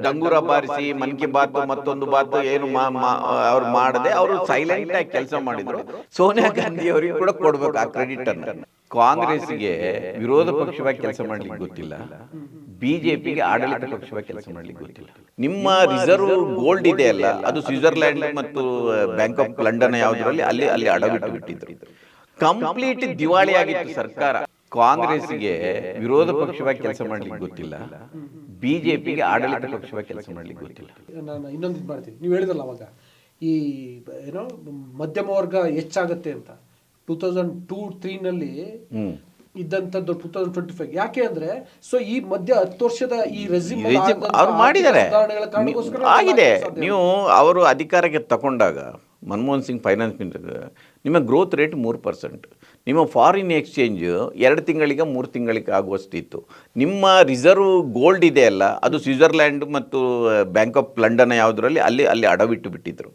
ಡಂಗೂರ ಬಾರಿಸಿ ಮನ್ ಕಿ ಬಾತ್ ಮತ್ತೊಂದು ಬಾತ್ ಏನು ಅವ್ರು ಮಾಡದೆ ಅವರು ಸೈಲೆಂಟ್ ಆಗಿ ಕೆಲಸ ಮಾಡಿದ್ರು. ಸೋನಿಯಾ ಗಾಂಧಿ ಅವರಿಗೆ ಕೂಡ ಕೊಡ್ಬೇಕು ಆ ಕ್ರೆಡಿಟ್ ಅನ್ನು. ಕಾಂಗ್ರೆಸ್ಗೆ ವಿರೋಧ ಪಕ್ಷವಾಗಿ ಕೆಲಸ ಮಾಡ್ಲಿಕ್ಕೆ ಗೊತ್ತಿಲ್ಲ, ಬಿಜೆಪಿಗೆ ಆಡಳಿತ ಪಕ್ಷವಾಗಿ ಕೆಲಸ ಮಾಡ್ಲಿಕ್ಕೆ ಗೊತ್ತಿಲ್ಲ. ನಿಮ್ಮ ರಿಸರ್ವ್ ಗೋಲ್ಡ್ ಇದೆ ಅಲ್ಲ, ಅದು ಸ್ವಿಟ್ಜರ್ಲ್ಯಾಂಡ್ ಮತ್ತು ಬ್ಯಾಂಕ್ ಆಫ್ ಲಂಡನ್ ಯಾವುದರಲ್ಲಿ ಅಲ್ಲಿ ಅಡವಿಟ್ಟು ಬಿಟ್ಟಿದ್ರು. ಕಂಪ್ಲೀಟ್ ದಿವಾಳಿ ಆಗಿತ್ತು ಸರ್ಕಾರ. ಕಾಂಗ್ರೆಸ್ಗೆ ವಿರೋಧ ಪಕ್ಷವಾಗಿ ಕೆಲಸ ಮಾಡ್ಲಿಕ್ಕೆ ಗೊತ್ತಿಲ್ಲ, ಬಿಜೆಪಿಗೆ ಆಡಳಿತ ಪಕ್ಷವಾಗಿ ಕೆಲಸ ಮಾಡ್ಲಿಕ್ಕೆ ಗೊತ್ತಿಲ್ಲ. ನಾನು ಇನ್ನೊಂದು ಇದು ಮಾಡ್ತೀನಿ, ನೀವು ಹೇಳಿದ್ರಲ್ಲ ಅವಾಗ ಈ ಏನೋ ಮಧ್ಯಮ ವರ್ಗ ಹೆಚ್ಚಾಗತ್ತೆ ಅಂತ 2002-03 ಇದ್ದಂಥದ್ದು 2025 ಯಾಕೆ ಅಂದ್ರೆ ಸೊ ಈ ಮಧ್ಯ 10 ವರ್ಷದ ಈ ಅವ್ರು ಮಾಡಿದ್ದಾರೆ ಆಗಿದೆ. ನೀವು ಅವರು ಅಧಿಕಾರಕ್ಕೆ ತಗೊಂಡಾಗ ಮನಮೋಹನ್ ಸಿಂಗ್ ಫೈನಾನ್ಸ್ ಮಿನಿಸ್ಟರ್, ನಿಮ್ಮ ಗ್ರೋತ್ ರೇಟ್ 3%, ನಿಮ್ಮ ಫಾರಿನ್ ಎಕ್ಸ್ಚೇಂಜ್ 2 ತಿಂಗಳಿಗೆ 3 ತಿಂಗಳಿಗೆ ಆಗುವಷ್ಟಿತ್ತು. ನಿಮ್ಮ ರಿಸರ್ವ್ ಗೋಲ್ಡ್ ಇದೆ ಅಲ್ಲ, ಅದು ಸ್ವಿಟ್ಜರ್ಲ್ಯಾಂಡ್ ಮತ್ತು ಬ್ಯಾಂಕ್ ಆಫ್ ಲಂಡನ್ ಯಾವುದರಲ್ಲಿ ಅಲ್ಲಿ ಅಡವಿಟ್ಟು ಬಿಟ್ಟಿದ್ರು.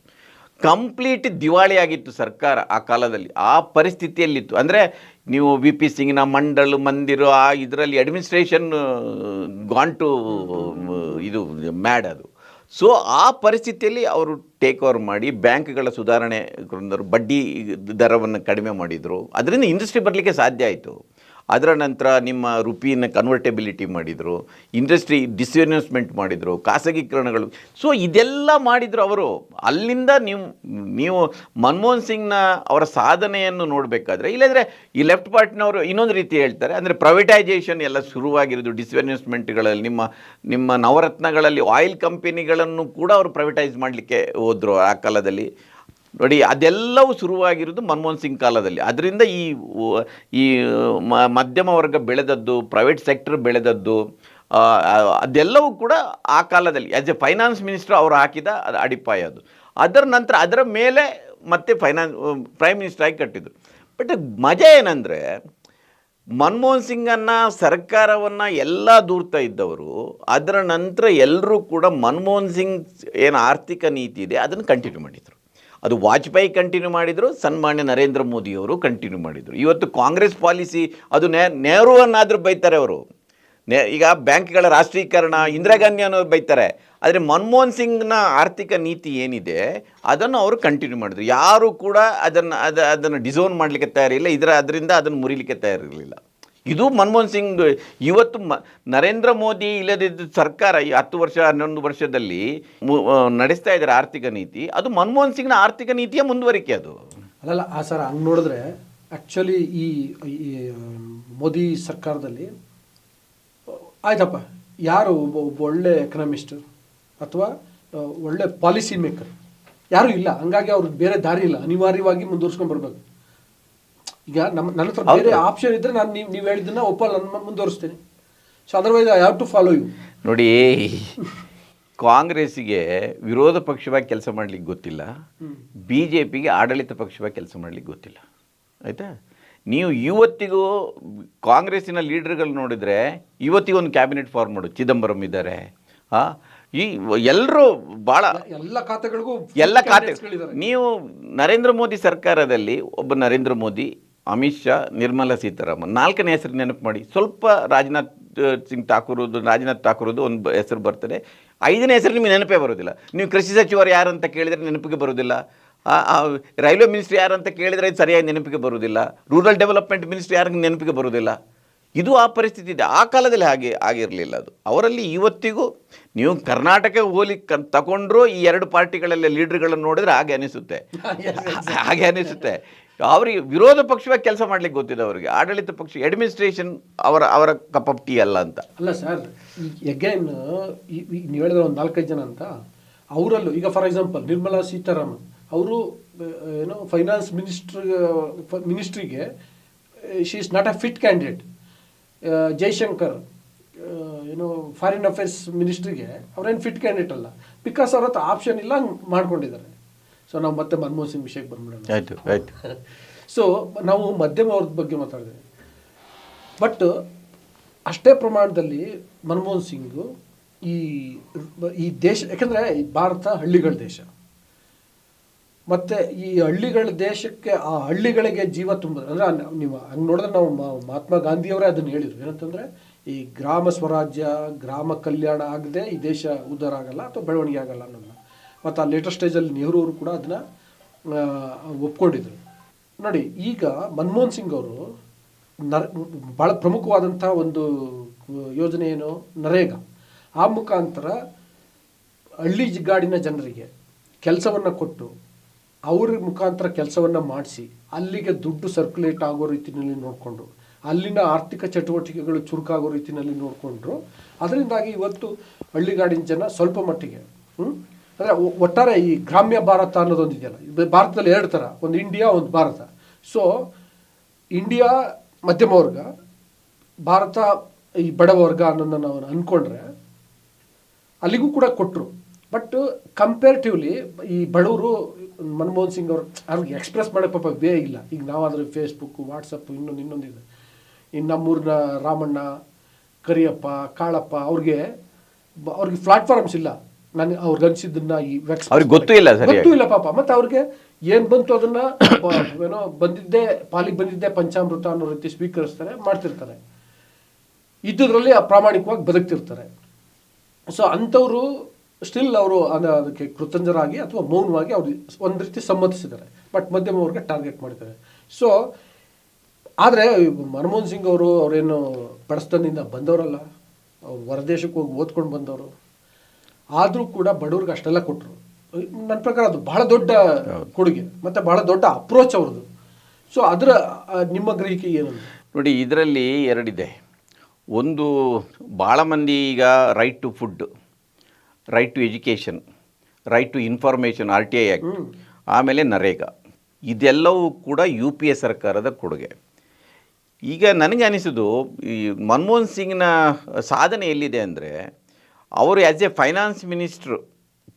ಕಂಪ್ಲೀಟ್ ದಿವಾಳಿ ಆಗಿತ್ತು ಸರ್ಕಾರ ಆ ಕಾಲದಲ್ಲಿ, ಆ ಪರಿಸ್ಥಿತಿಯಲ್ಲಿತ್ತು. ಅಂದರೆ ನೀವು ವಿ ಪಿ ಸಿಂಗ್ನ ಮಂಡಲ್ ಮಂದಿರ ಆ ಇದರಲ್ಲಿ ಅಡ್ಮಿನಿಸ್ಟ್ರೇಷನ್ ಗಾಂಟು ಇದು ಮ್ಯಾಡ್ ಅದು. ಸೊ ಆ ಪರಿಸ್ಥಿತಿಯಲ್ಲಿ ಅವರು ಟೇಕ್ ಓವರ್ ಮಾಡಿ ಬ್ಯಾಂಕ್ಗಳ ಸುಧಾರಣೆ, ಬಡ್ಡಿ ದರವನ್ನು ಕಡಿಮೆ ಮಾಡಿದರು. ಅದರಿಂದ ಇಂಡಸ್ಟ್ರಿ ಬರಲಿಕ್ಕೆ ಸಾಧ್ಯ ಆಯಿತು. ಅದರ ನಂತರ ನಿಮ್ಮ ರುಪಿನ ಕನ್ವರ್ಟೆಬಿಲಿಟಿ ಮಾಡಿದರು, ಇಂಡಸ್ಟ್ರಿ ಡಿಸ್ಇನ್ವೆಸ್ಟ್ಮೆಂಟ್ ಮಾಡಿದರು, ಖಾಸಗೀಕರಣಗಳು. ಸೊ ಇದೆಲ್ಲ ಮಾಡಿದರು ಅವರು. ಅಲ್ಲಿಂದ ನೀವು ಮನಮೋಹನ್ ಸಿಂಗ್ನ ಅವರ ಸಾಧನೆಯನ್ನು ನೋಡಬೇಕಾದ್ರೆ, ಇಲ್ಲಂದರೆ ಈ ಲೆಫ್ಟ್ ಪಾರ್ಟಿನವರು ಇನ್ನೊಂದು ರೀತಿ ಹೇಳ್ತಾರೆ, ಅಂದರೆ ಪ್ರೈವೇಟೈಸೇಷನ್ ಎಲ್ಲ ಶುರುವಾಗಿರೋದು ಡಿಸ್ಇನ್ವೆಸ್ಟ್ಮೆಂಟ್ಗಳಲ್ಲಿ. ನಿಮ್ಮ ನವರತ್ನಗಳಲ್ಲಿ ಆಯಿಲ್ ಕಂಪನಿಗಳನ್ನು ಕೂಡ ಅವರು ಪ್ರೈವೇಟೈಸ್ ಮಾಡಲಿಕ್ಕೆ ಹೋದರು ಆ ಕಾಲದಲ್ಲಿ. ನೋಡಿ, ಅದೆಲ್ಲವೂ ಶುರುವಾಗಿರೋದು ಮನಮೋಹನ್ ಸಿಂಗ್ ಕಾಲದಲ್ಲಿ. ಅದರಿಂದ ಈ ಮಧ್ಯಮ ವರ್ಗ ಬೆಳೆದದ್ದು, ಪ್ರೈವೇಟ್ ಸೆಕ್ಟರ್ ಬೆಳೆದದ್ದು, ಅದೆಲ್ಲವೂ ಕೂಡ ಆ ಕಾಲದಲ್ಲಿ ಆ್ಯಸ್ ಎ ಫೈನಾನ್ಸ್ ಮಿನಿಸ್ಟರ್ ಅವರು ಹಾಕಿದ ಅಡಿಪಾಯ ಅದು. ಅದರ ನಂತರ ಅದರ ಮೇಲೆ ಮತ್ತೆ ಪ್ರೈಮ್ ಮಿನಿಸ್ಟರ್ ಆಗಿ ಕಟ್ಟಿದ್ರು. ಬಟ್ ಮಜಾ ಏನಂದರೆ, ಮನಮೋಹನ್ ಸಿಂಗನ್ನು ಸರ್ಕಾರವನ್ನು ಎಲ್ಲ ದೂರ್ತಾ ಇದ್ದವರು, ಅದರ ನಂತರ ಎಲ್ಲರೂ ಕೂಡ ಮನಮೋಹನ್ ಸಿಂಗ್ ಏನು ಆರ್ಥಿಕ ನೀತಿ ಇದೆ ಅದನ್ನು ಕಂಟಿನ್ಯೂ ಮಾಡಿದರು. ಅದು ವಾಜಪೇಯಿ ಕಂಟಿನ್ಯೂ ಮಾಡಿದರು, ಸನ್ಮಾನ್ಯ ನರೇಂದ್ರ ಮೋದಿಯವರು ಕಂಟಿನ್ಯೂ ಮಾಡಿದರು. ಇವತ್ತು ಕಾಂಗ್ರೆಸ್ ಪಾಲಿಸಿ ಅದು ನೆಹರುವನ್ನಾದರೂ ಬೈತಾರೆ ಅವರು. ಈಗ ಬ್ಯಾಂಕ್ಗಳ ರಾಷ್ಟ್ರೀಕರಣ ಇಂದಿರಾ ಗಾಂಧಿ ಅನ್ನೋರು ಬೈತಾರೆ. ಆದರೆ ಮನಮೋಹನ್ ಸಿಂಗ್ನ ಆರ್ಥಿಕ ನೀತಿ ಏನಿದೆ ಅದನ್ನು ಅವರು ಕಂಟಿನ್ಯೂ ಮಾಡಿದರು. ಯಾರೂ ಕೂಡ ಅದನ್ನು ಡಿಸೋನ್ ಮಾಡಲಿಕ್ಕೆ ತಯಾರಿಲ್ಲ, ಅದರಿಂದ ಅದನ್ನು ಮುರಿಲಿಕ್ಕೆ ತಯಾರಿರಲಿಲ್ಲ. ಇದು ಮನಮೋಹನ್ ಸಿಂಗ್. ಇವತ್ತು ನರೇಂದ್ರ ಮೋದಿ ಇಲ್ಲದಿದ್ದ ಸರ್ಕಾರ ಈ 10 ವರ್ಷ 11 ವರ್ಷದಲ್ಲಿ ನಡೆಸ್ತಾ ಇದ್ದಾರೆ ಆರ್ಥಿಕ ನೀತಿ, ಅದು ಮನಮೋಹನ್ ಸಿಂಗ್ನ ಆರ್ಥಿಕ ನೀತಿಯ ಮುಂದುವರಿಕೆ ಅದು. ಅಲ್ಲಲ್ಲ ಸರ್, ಹಂಗೆ ನೋಡಿದ್ರೆ ಆ್ಯಕ್ಚುಲಿ ಈ ಮೋದಿ ಸರ್ಕಾರದಲ್ಲಿ ಆಯ್ತಪ್ಪ, ಯಾರು ಒಬ್ಬ ಒಳ್ಳೆ ಎಕನಾಮಿಸ್ಟ್ ಅಥವಾ ಒಳ್ಳೆ ಪಾಲಿಸಿ ಮೇಕರ್ ಯಾರೂ ಇಲ್ಲ. ಹಂಗಾಗಿ ಅವ್ರಿಗೆ ಬೇರೆ ದಾರಿ ಇಲ್ಲ, ಅನಿವಾರ್ಯವಾಗಿ ಮುಂದುವರ್ಸ್ಕೊಂಡು ಬರಬೇಕು. ಈಗ ನನ್ನ ಹತ್ರ ಬೇರೆ ಆಪ್ಷನ್ ಇದ್ದರೆ ನಾನು ನೀವು ಹೇಳಿದ್ದನ್ನು ನಾನು ಮುಂದುವರಿಸ್ತೇನೆ. So otherwise I have to follow you. ನೋಡಿ, ಕಾಂಗ್ರೆಸ್ಸಿಗೆ ವಿರೋಧ ಪಕ್ಷವಾಗಿ ಕೆಲಸ ಮಾಡಲಿಕ್ಕೆ ಗೊತ್ತಿಲ್ಲ, ಬಿ ಜೆ ಪಿಗೆ ಆಡಳಿತ ಪಕ್ಷವಾಗಿ ಕೆಲಸ ಮಾಡಲಿಕ್ಕೆ ಗೊತ್ತಿಲ್ಲ. ಆಯಿತಾ? ನೀವು ಇವತ್ತಿಗೂ ಕಾಂಗ್ರೆಸ್ಸಿನ ಲೀಡರ್ಗಳು ನೋಡಿದರೆ ಇವತ್ತಿಗೊಂದು ಕ್ಯಾಬಿನೆಟ್ ಫಾರ್ಮ್ ಮಾಡು, ಚಿದಂಬರಂ ಇದ್ದಾರೆ, ಈ ಎಲ್ಲರೂ ಭಾಳ ಎಲ್ಲ ಖಾತೆಗಳಿಗೂ ನೀವು ನರೇಂದ್ರ ಮೋದಿ ಸರ್ಕಾರದಲ್ಲಿ ಒಬ್ಬ ನರೇಂದ್ರ ಮೋದಿ, ಅಮಿತ್ ಶಾ, ನಿರ್ಮಲಾ ಸೀತಾರಾಮನ್, 4ನೇ ಹೆಸರು ನೆನಪು ಮಾಡಿ. ಸ್ವಲ್ಪ ರಾಜನಾಥ್ ಠಾಕೂರದು ಒಂದು ಹೆಸರು ಬರ್ತದೆ. 5ನೇ ಹೆಸರು ನಿಮಗೆ ನೆನಪೇ ಬರೋದಿಲ್ಲ. ನೀವು ಕೃಷಿ ಸಚಿವರು ಯಾರು ಅಂತ ಕೇಳಿದರೆ ನೆನಪಿಗೆ ಬರೋದಿಲ್ಲ. ರೈಲ್ವೆ ಮಿನಿಸ್ಟ್ರಿ ಯಾರು ಅಂತ ಕೇಳಿದರೆ ಸರಿಯಾಗಿ ನೆನಪಿಗೆ ಬರೋದಿಲ್ಲ. ರೂರಲ್ ಡೆವಲಪ್ಮೆಂಟ್ ಮಿನಿಸ್ಟ್ರಿ ಯಾರಿಗೆ ನೆನಪಿಗೆ ಬರೋದಿಲ್ಲ. ಇದು ಆ ಪರಿಸ್ಥಿತಿ ಇದೆ. ಆ ಕಾಲದಲ್ಲಿ ಆಗಿರಲಿಲ್ಲ ಅದು ಅವರಲ್ಲಿ. ಇವತ್ತಿಗೂ ನೀವು ಕರ್ನಾಟಕ ತಗೊಂಡ್ರು ಈ 2 ಪಾರ್ಟಿಗಳಲ್ಲಿ ಲೀಡರ್ಗಳನ್ನು ನೋಡಿದ್ರೆ ಹಾಗೆ ಅನಿಸುತ್ತೆ. ಅವರಿಗೆ ವಿರೋಧ ಪಕ್ಷವಾಗಿ ಕೆಲಸ ಮಾಡ್ಲಿಕ್ಕೆ ಗೊತ್ತಿದೆ, ಅವರಿಗೆ ಆಡಳಿತ ಪಕ್ಷ ಅಡ್ಮಿನಿಸ್ಟ್ರೇಷನ್ ಅವರ ಕಪ್ ಆಫ್ ಟೀ ಅಲ್ಲ ಅಂತ. ಅಲ್ಲ ಸರ್, ಎಗೇನ್ ನೀವು ಹೇಳಿದ್ರೆ ಒಂದು 4-5 ಜನ ಅಂತ ಅವರಲ್ಲೂ ಈಗ ಫಾರ್ ಎಕ್ಸಾಂಪಲ್ ನಿರ್ಮಲಾ ಸೀತಾರಾಮನ್ ಅವರು ಏನೋ ಫೈನಾನ್ಸ್ ಮಿನಿಸ್ಟ್ರಿಗೆ she is not a fit candidate. Jaishankar ಏನೋ ಫಾರಿನ್ ಅಫೇರ್ಸ್ ಮಿನಿಸ್ಟ್ರಿಗೆ ಅವ್ರೇನು ಫಿಟ್ ಕ್ಯಾಂಡಿಡೇಟ್ ಅಲ್ಲ, ಬಿಕಾಸ್ ಅವ್ರ ಹತ್ರ ಆಪ್ಷನ್ ಇಲ್ಲ, ಮಾಡ್ಕೊಂಡಿದ್ದಾರೆ. ಸೊ ನಾವು ಮತ್ತೆ ಮನಮೋಹನ್ ಸಿಂಗ್ ವಿಷಯಕ್ಕೆ ಬಂದ್ಬಿಡೋಣ. ಆಯ್ತು. ಸೊ ನಾವು ಮಧ್ಯಮ ವರ್ಗದ ಬಗ್ಗೆ ಮಾತಾಡಿದ್ವಿ, ಬಟ್ ಅಷ್ಟೇ ಪ್ರಮಾಣದಲ್ಲಿ ಮನಮೋಹನ್ ಸಿಂಗು ಈ ದೇಶ, ಯಾಕಂದರೆ ಭಾರತ ಹಳ್ಳಿಗಳ ದೇಶ, ಮತ್ತು ಈ ಹಳ್ಳಿಗಳ ದೇಶಕ್ಕೆ ಆ ಹಳ್ಳಿಗಳಿಗೆ ಜೀವ ತುಂಬಿದ್ರೆ, ಅಂದರೆ ನೀವು ಹಂಗೆ ನೋಡಿದ್ರೆ ನಾವು ಮಹಾತ್ಮ ಗಾಂಧಿಯವರೇ ಅದನ್ನು ಹೇಳಿದರು. ಏನಂತಂದರೆ ಈ ಗ್ರಾಮ ಸ್ವರಾಜ್ಯ ಗ್ರಾಮ ಕಲ್ಯಾಣ ಆಗದೆ ಈ ದೇಶ ಉದ್ಧಾರ ಆಗಲ್ಲ ಅಥವಾ ಬೆಳವಣಿಗೆ ಆಗಲ್ಲ ಅನ್ನೋದನ್ನ. ಮತ್ತು ಆ ಲೇಟರ್ ಸ್ಟೇಜಲ್ಲಿ ನೆಹರು ಅವರು ಕೂಡ ಅದನ್ನು ಒಪ್ಕೊಂಡಿದ್ರು. ನೋಡಿ, ಈಗ ಮನಮೋಹನ್ ಸಿಂಗ್ ಅವರು ಭಾಳ ಪ್ರಮುಖವಾದಂಥ ಒಂದು ಯೋಜನೆ ಏನು, ನರೇಗಾ. ಆ ಮುಖಾಂತರ ಹಳ್ಳಿಗಾಡಿನ ಜನರಿಗೆ ಕೆಲಸವನ್ನು ಕೊಟ್ಟು ಅವ್ರ ಮುಖಾಂತರ ಕೆಲಸವನ್ನು ಮಾಡಿಸಿ ಅಲ್ಲಿಗೆ ದುಡ್ಡು ಸರ್ಕ್ಯುಲೇಟ್ ಆಗೋ ರೀತಿಯಲ್ಲಿ ನೋಡಿಕೊಂಡು ಅಲ್ಲಿನ ಆರ್ಥಿಕ ಚಟುವಟಿಕೆಗಳು ಚುರುಕಾಗೋ ರೀತಿಯಲ್ಲಿ ನೋಡಿಕೊಂಡ್ರು. ಅದರಿಂದಾಗಿ ಇವತ್ತು ಹಳ್ಳಿಗಾಡಿನ ಜನ ಸ್ವಲ್ಪ ಮಟ್ಟಿಗೆ ಅಂದರೆ ಒಟ್ಟಾರೆ ಈ ಗ್ರಾಮ್ಯ ಭಾರತ ಅನ್ನೋದೊಂದಿದೆಯಲ್ಲ, ಭಾರತದಲ್ಲಿ ಎರಡು ಥರ, ಒಂದು ಇಂಡಿಯಾ ಒಂದು ಭಾರತ. ಸೊ ಇಂಡಿಯಾ ಮಧ್ಯಮ ವರ್ಗ, ಭಾರತ ಈ ಬಡವ ವರ್ಗ ಅನ್ನೋದನ್ನ ನಾವು ಅಂದ್ಕೊಂಡ್ರೆ ಅಲ್ಲಿಗೂ ಕೂಡ ಕೊಟ್ಟರು. ಬಟ್ ಕಂಪೇರಿಟಿವ್ಲಿ ಈ ಬಡವರು ಮನಮೋಹನ್ ಸಿಂಗ್ ಅವ್ರಿಗೆ ಎಕ್ಸ್ಪ್ರೆಸ್ ಮಾಡೋ ಪಾಪ ವೇ ಇಲ್ಲ. ಈಗ ನಾವಾದರೆ ಫೇಸ್ಬುಕ್ಕು, ವಾಟ್ಸಪ್ಪು, ಇನ್ನೊಂದಿದೆ. ಇನ್ನು ನಮ್ಮೂರಿನ ರಾಮಣ್ಣ, ಕರಿಯಪ್ಪ, ಕಾಳಪ್ಪ ಅವ್ರಿಗೆ ಪ್ಲಾಟ್ಫಾರ್ಮ್ಸ್ ಇಲ್ಲ. ಅವ್ರಿಗೆ ಅನಿಸಿದ್ದನ್ನ ಈ ಅವ್ರಿಗೆ ಗೊತ್ತೂ ಇಲ್ಲ ಪಾಪ. ಮತ್ತು ಅವ್ರಿಗೆ ಏನು ಬಂತು ಅದನ್ನು ಏನೋ ಪಾಲಿಗೆ ಬಂದಿದ್ದೆ ಪಂಚಾಮೃತ ಅನ್ನೋ ರೀತಿ ಸ್ವೀಕರಿಸ್ತಾರೆ, ಮಾಡ್ತಿರ್ತಾರೆ, ಇದ್ದುದರಲ್ಲಿ ಪ್ರಾಮಾಣಿಕವಾಗಿ ಬದುಕ್ತಿರ್ತಾರೆ. ಸೊ ಅಂಥವರು ಸ್ಟಿಲ್ ಅವರು ಅದಕ್ಕೆ ಕೃತಜ್ಞರಾಗಿ ಅಥವಾ ಮೌನವಾಗಿ ಅವ್ರು ಒಂದು ರೀತಿ ಸಮ್ಮತಿಸಿದ್ದಾರೆ. ಬಟ್ ಮಧ್ಯಮ ವರ್ಗ ಟಾರ್ಗೆಟ್ ಮಾಡಿದ್ದಾರೆ. ಸೊ ಆದರೆ ಮನಮೋಹನ್ ಸಿಂಗ್ ಅವರೇನು ಬಡಸ್ತನದಿಂದ ಬಂದವರಲ್ಲ, ಅವ್ರು ಹೊರದೇಶಕ್ಕೆ ಹೋಗಿ ಓದ್ಕೊಂಡು ಬಂದವರು. ಆದರೂ ಕೂಡ ಬಡವ್ರಿಗೆ ಅಷ್ಟೆಲ್ಲ ಕೊಟ್ಟರು. ನನ್ನ ಪ್ರಕಾರ ಅದು ಬಹಳ ದೊಡ್ಡ ಕೊಡುಗೆ ಮತ್ತು ಬಹಳ ದೊಡ್ಡ ಅಪ್ರೋಚ್ ಅವ್ರದ್ದು. ಸೊ ಅದರ ನಿಮ್ಮ ಗ್ರಹಿಕೆ ಏನು? ನೋಡಿ, ಇದರಲ್ಲಿ ಎರಡಿದೆ. ಒಂದು, ಭಾಳ ಮಂದಿ ಈಗ right to food, right to education, right to information, RTI act, ಆಮೇಲೆ ನರೇಗಾ, ಇದೆಲ್ಲವೂ ಕೂಡ UPA ಸರ್ಕಾರದ ಕೊಡುಗೆ. ಈಗ ನನಗೆ ಅನಿಸೋದು ಈ ಮನಮೋಹನ್ ಸಿಂಗ್ನ ಸಾಧನೆ ಎಲ್ಲಿದೆ ಅಂದರೆ, ಅವರು ಆ್ಯಸ್ ಎ ಫೈನಾನ್ಸ್ ಮಿನಿಸ್ಟ್ರು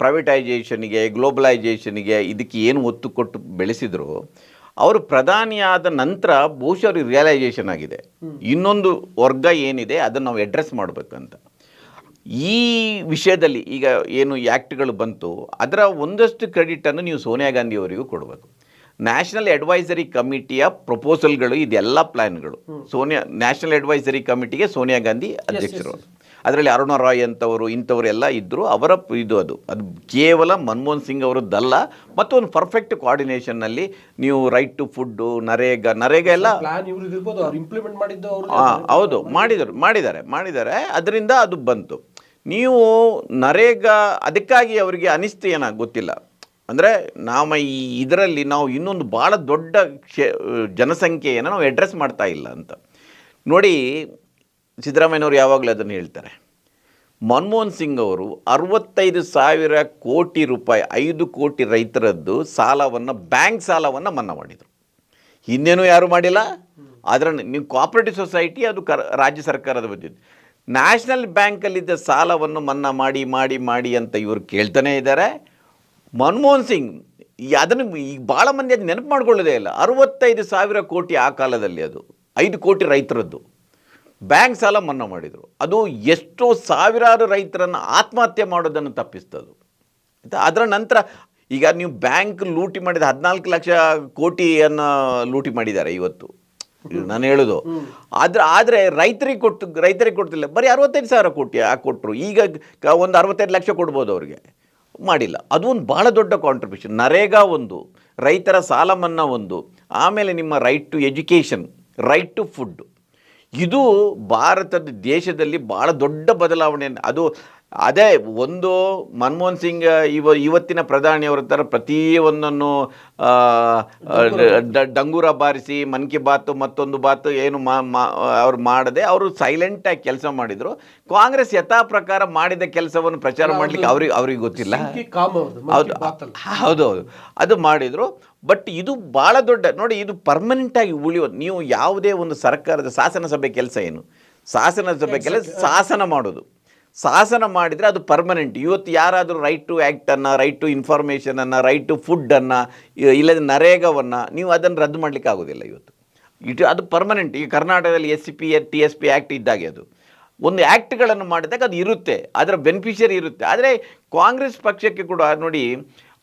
ಪ್ರೈವೇಟೈಜೇಷನ್ಗೆ, ಗ್ಲೋಬಲೈಜೇಷನ್ಗೆ ಇದಕ್ಕೆ ಏನು ಒತ್ತು ಕೊಟ್ಟು ಬೆಳೆಸಿದ್ರು, ಅವರು ಪ್ರಧಾನಿಯಾದ ನಂತರ ಬಹುಶಃ ಅವ್ರಿಗೆ ರಿಯಲೈಸೇಷನ್ ಆಗಿದೆ ಇನ್ನೊಂದು ವರ್ಗ ಏನಿದೆ ಅದನ್ನು ನಾವು ಅಡ್ರೆಸ್ ಮಾಡಬೇಕಂತ. ಈ ವಿಷಯದಲ್ಲಿ ಈಗ ಏನು ಆ್ಯಕ್ಟ್ಗಳು ಬಂತು ಅದರ ಒಂದಷ್ಟು ಕ್ರೆಡಿಟನ್ನು ನೀವು ಸೋನಿಯಾ ಗಾಂಧಿ ಅವರಿಗೂ ಕೊಡಬೇಕು. ನ್ಯಾಷನಲ್ ಅಡ್ವೈಸರಿ ಕಮಿಟಿಯ ಪ್ರಪೋಸಲ್ಗಳು ಇದೆಲ್ಲ ಪ್ಲ್ಯಾನ್ಗಳು ನ್ಯಾಷನಲ್ ಅಡ್ವೈಸರಿ ಕಮಿಟಿಗೆ ಸೋನಿಯಾ ಗಾಂಧಿ ಅಧ್ಯಕ್ಷರು. ಅದರಲ್ಲಿ ಅರುಣಾ ರಾಯ್ ಅಂತವರು ಇಂಥವರೆಲ್ಲ ಇದ್ದರು. ಅವರ ಅದು ಕೇವಲ ಮನಮೋಹನ್ ಸಿಂಗ್ ಅವರದ್ದಲ್ಲ, ಮತ್ತು ಒಂದು ಪರ್ಫೆಕ್ಟ್ ಕೋಆರ್ಡಿನೇಷನ್ನಲ್ಲಿ ನೀವು ರೈಟ್ ಟು ಫುಡ್ಡು, ನರೇಗಾ ಎಲ್ಲ ಹೌದು ಮಾಡಿದ್ದಾರೆ. ಅದರಿಂದ ಅದು ಬಂತು. ನೀವು ನರೇಗಾ ಅದಕ್ಕಾಗಿ ಅವರಿಗೆ ಅನಿಸ್ತು ಏನೋ ಗೊತ್ತಿಲ್ಲ, ಅಂದರೆ ಇದರಲ್ಲಿ ನಾವು ಇನ್ನೊಂದು ಭಾಳ ದೊಡ್ಡ ಜನಸಂಖ್ಯೆಯನ್ನು ನಾವು ಅಡ್ರೆಸ್ ಮಾಡ್ತಾ ಇಲ್ಲ ಅಂತ ನೋಡಿ. ಸಿದ್ದರಾಮಯ್ಯನವರು ಯಾವಾಗಲೂ ಅದನ್ನು ಹೇಳ್ತಾರೆ. ಮನಮೋಹನ್ ಸಿಂಗ್ ಅವರು 65,000 ಕೋಟಿ ರೂಪಾಯಿ 5 ಕೋಟಿ ರೈತರದ್ದು ಸಾಲವನ್ನು, ಬ್ಯಾಂಕ್ ಸಾಲವನ್ನು ಮನ್ನಾ ಮಾಡಿದರು. ಇನ್ನೇನು ಯಾರೂ ಮಾಡಿಲ್ಲ. ಅದರ ನೀವು ಕೋಆಪರೇಟಿವ್ ಸೊಸೈಟಿ ಅದು ರಾಜ್ಯ ಸರ್ಕಾರದ ಬಂದಿದ್ದು. ನ್ಯಾಷನಲ್ ಬ್ಯಾಂಕಲ್ಲಿದ್ದ ಸಾಲವನ್ನು ಮನ್ನಾ ಮಾಡಿ ಮಾಡಿ ಮಾಡಿ ಅಂತ ಇವರು ಕೇಳ್ತಾನೇ ಇದ್ದಾರೆ. ಮನಮೋಹನ್ ಸಿಂಗ್ ಅದನ್ನು ಈಗ ಭಾಳ ಮಂದಿ ಅದು ನೆನಪು ಮಾಡ್ಕೊಳ್ಳೋದೇ ಇಲ್ಲ. 65,000 ಕೋಟಿ ಆ ಕಾಲದಲ್ಲಿ, ಅದು 5 ಕೋಟಿ ರೈತರದ್ದು ಬ್ಯಾಂಕ್ ಸಾಲ ಮನ್ನಾ ಮಾಡಿದರು. ಅದು ಎಷ್ಟೋ ಸಾವಿರಾರು ರೈತರನ್ನು ಆತ್ಮಹತ್ಯೆ ಮಾಡೋದನ್ನು ತಪ್ಪಿಸ್ತದು. ಅದರ ನಂತರ ಈಗ ನೀವು ಬ್ಯಾಂಕ್ ಲೂಟಿ ಮಾಡಿದ 14 ಲಕ್ಷ ಕೋಟಿಯನ್ನು ಲೂಟಿ ಮಾಡಿದ್ದಾರೆ ಇವತ್ತು, ನಾನು ಹೇಳೋದು. ಆದರೆ ರೈತರಿಗೆ ಕೊಡ್ತಿಲ್ಲ, ಬರೀ 65,000 ಕೋಟಿ ಕೊಟ್ಟರು. ಈಗ ಒಂದು 65 ಲಕ್ಷ ಕೊಡ್ಬೋದು ಅವ್ರಿಗೆ, ಮಾಡಿಲ್ಲ. ಅದು ಒಂದು ಭಾಳ ದೊಡ್ಡ ಕಾಂಟ್ರಿಬ್ಯೂಷನ್. ನರೇಗಾ ಒಂದು, ರೈತರ ಸಾಲ ಮನ್ನಾ ಒಂದು, ಆಮೇಲೆ ನಿಮ್ಮ right to education, right to food, ಇದು ಭಾರತದ ದೇಶದಲ್ಲಿ ಭಾಳ ದೊಡ್ಡ ಬದಲಾವಣೆ. ಅದೇ ಒಂದು ಮನಮೋಹನ್ ಸಿಂಗ್ ಇವತ್ತಿನ ಪ್ರಧಾನಿಯವರ ಥರ ಪ್ರತಿಯೊಂದನ್ನು ಡಂಗೂರ ಬಾರಿಸಿ ಮನ್ ಕಿ ಬಾತ್ ಮತ್ತೊಂದು ಬಾತ್ ಏನು ಅವ್ರು ಮಾಡದೆ ಅವರು ಸೈಲೆಂಟಾಗಿ ಕೆಲಸ ಮಾಡಿದರು. ಕಾಂಗ್ರೆಸ್ ಯಥಾ ಪ್ರಕಾರ ಮಾಡಿದ ಕೆಲಸವನ್ನು ಪ್ರಚಾರ ಮಾಡಲಿಕ್ಕೆ ಅವ್ರಿಗೆ ಗೊತ್ತಿಲ್ಲ. ಹೌದು ಅದು ಮಾಡಿದರು. ಬಟ್ ಇದು ಭಾಳ ದೊಡ್ಡ ನೋಡಿ, ಇದು ಪರ್ಮನೆಂಟಾಗಿ ಉಳಿಯೋದು. ನೀವು ಯಾವುದೇ ಒಂದು ಸರ್ಕಾರದ ಶಾಸನಸಭೆ ಕೆಲಸ ಏನು, ಶಾಸನಸಭೆ ಕೆಲಸ ಶಾಸನ ಮಾಡಿದರೆ ಅದು ಪರ್ಮನೆಂಟ್. ಇವತ್ತು ಯಾರಾದರೂ ರೈಟ್ ಟು ಆ್ಯಕ್ಟನ್ನು, ರೈಟ್ ಟು ಇನ್ಫಾರ್ಮೇಷನನ್ನು, ರೈಟ್ ಟು ಫುಡ್ಡನ್ನು, ಇಲ್ಲದ ನರೇಗಾವನ್ನು ನೀವು ಅದನ್ನು ರದ್ದು ಮಾಡಲಿಕ್ಕೆ ಆಗೋದಿಲ್ಲ ಇವತ್ತು. ಅದು ಪರ್ಮನೆಂಟ್. ಈಗ ಕರ್ನಾಟಕದಲ್ಲಿ SCP TSP ಆ್ಯಕ್ಟ್ ಇದ್ದಾಗೆ ಅದು ಒಂದು ಆ್ಯಕ್ಟ್ಗಳನ್ನು ಮಾಡಿದಾಗ ಅದು ಇರುತ್ತೆ, ಅದರ ಬೆನಿಫಿಷರಿ ಇರುತ್ತೆ. ಆದರೆ ಕಾಂಗ್ರೆಸ್ ಪಕ್ಷಕ್ಕೆ ಕೂಡ ನೋಡಿ,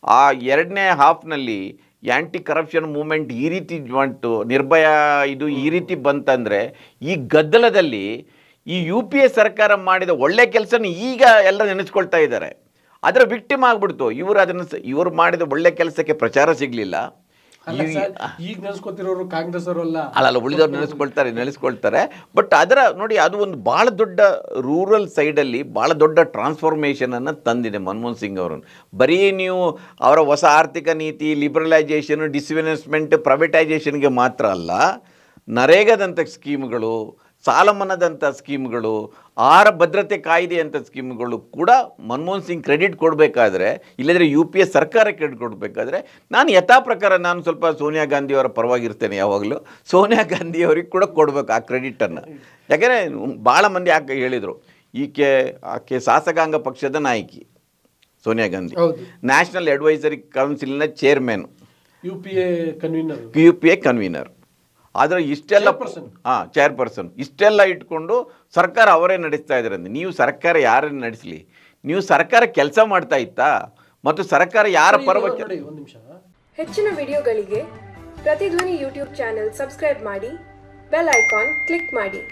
ಆ 2ನೇ ಹಾಫ್ನಲ್ಲಿ ಆ್ಯಂಟಿ ಕರಪ್ಷನ್ ಮೂಮೆಂಟ್ ಈ ರೀತಿ ಬಂತು, ನಿರ್ಭಯ ಇದು ಈ ರೀತಿ ಬಂತಂದರೆ ಈ ಗದ್ದಲದಲ್ಲಿ ಈ UPA ಸರ್ಕಾರ ಮಾಡಿದ ಒಳ್ಳೆ ಕೆಲಸನ ಈಗ ಎಲ್ಲ ನೆನೆಸ್ಕೊಳ್ತಾ ಇದ್ದಾರೆ. ಅದರ ವಿಕ್ಟಿಮ್ ಆಗ್ಬಿಡ್ತು. ಇವರು ಮಾಡಿದ ಒಳ್ಳೆ ಕೆಲಸಕ್ಕೆ ಪ್ರಚಾರ ಸಿಗಲಿಲ್ಲ. ಈಗ ನೆನೆಸ್ಕೊತಿರೋರು ಕಾಂಗ್ರೆಸ್ ಅವರಲ್ಲ, ಅಲ್ಲ ಉಳಿದವ್ರು ನೆನೆಸ್ಕೊಳ್ತಾರೆ. ಬಟ್ ಅದರ ನೋಡಿ, ಅದು ಒಂದು ಭಾಳ ದೊಡ್ಡ ರೂರಲ್ ಸೈಡಲ್ಲಿ ಭಾಳ ದೊಡ್ಡ ಟ್ರಾನ್ಸ್ಫಾರ್ಮೇಷನನ್ನು ತಂದಿದೆ ಮನಮೋಹನ್ ಸಿಂಗ್ ಅವರನ್ನು. ಬರೀ ನೀವು ಅವರ ಹೊಸ ಆರ್ಥಿಕ ನೀತಿ, ಲಿಬರಲೈಜೇಷನ್, ಡಿಸ್ಇನ್ವೆಸ್ಟ್ಮೆಂಟ್, ಪ್ರೈವೇಟೈಸೇಷನ್ಗೆ ಮಾತ್ರ ಅಲ್ಲ, ನರೇಗಾದಂಥ ಸ್ಕೀಮ್ಗಳು, ಸಾಲ ಮನ್ನಾದಂಥ ಸ್ಕೀಮ್ಗಳು, ಆಹಾರ ಭದ್ರತೆ ಕಾಯ್ದೆ ಅಂತ ಸ್ಕೀಮ್ಗಳು ಕೂಡ ಮನಮೋಹನ್ ಸಿಂಗ್ ಕ್ರೆಡಿಟ್ ಕೊಡಬೇಕಾದ್ರೆ, ಇಲ್ಲದ್ರೆ UPA ಸರ್ಕಾರ ಕ್ರೆಡಿಟ್ ಕೊಡಬೇಕಾದ್ರೆ, ನಾನು ಯಥಾ ಪ್ರಕಾರ ನಾನು ಸ್ವಲ್ಪ ಸೋನಿಯಾ ಗಾಂಧಿಯವರ ಪರವಾಗಿರ್ತೇನೆ. ಯಾವಾಗಲೂ ಸೋನಿಯಾ ಗಾಂಧಿಯವ್ರಿಗೆ ಕೂಡ ಕೊಡಬೇಕು ಆ ಕ್ರೆಡಿಟನ್ನು. ಯಾಕೆಂದರೆ ಭಾಳ ಮಂದಿ ಹೇಳಿದರು, ಆಕೆ ಶಾಸಕಾಂಗ ಪಕ್ಷದ ನಾಯಕಿ ಸೋನಿಯಾ ಗಾಂಧಿ, ನ್ಯಾಷನಲ್ ಅಡ್ವೈಸರಿ ಕೌನ್ಸಿಲ್ನ ಚೇರ್ಮನ್, UPA ಕನ್ವೀನರ್. ಆದರೆ ಇಷ್ಟೆಲ್ಲ ಚೇರ್ಪರ್ಸನ್ ಇಷ್ಟೆಲ್ಲ ಇಟ್ಕೊಂಡು ಸರ್ಕಾರ ಅವರೇ ನಡೆಸ್ತಾ ಇದ್ದಾರೆ. ನೀವು ಸರ್ಕಾರ ಯಾರನ್ನು ನಡೆಸಲಿ, ನೀವು ಸರ್ಕಾರ ಕೆಲಸ ಮಾಡ್ತಾ ಇತ್ತಾ? ಮತ್ತು ಸರ್ಕಾರ ಯಾರ ಪರವಾಗಿ? ಹೆಚ್ಚಿನ ವಿಡಿಯೋಗಳಿಗೆ ಪ್ರತಿಧ್ವನಿ ಯೂಟ್ಯೂಬ್ ಚಾನೆಲ್ ಸಬ್ಸ್ಕ್ರೈಬ್ ಮಾಡಿ, ಬೆಲ್ ಐಕಾನ್ ಕ್ಲಿಕ್ ಮಾಡಿ.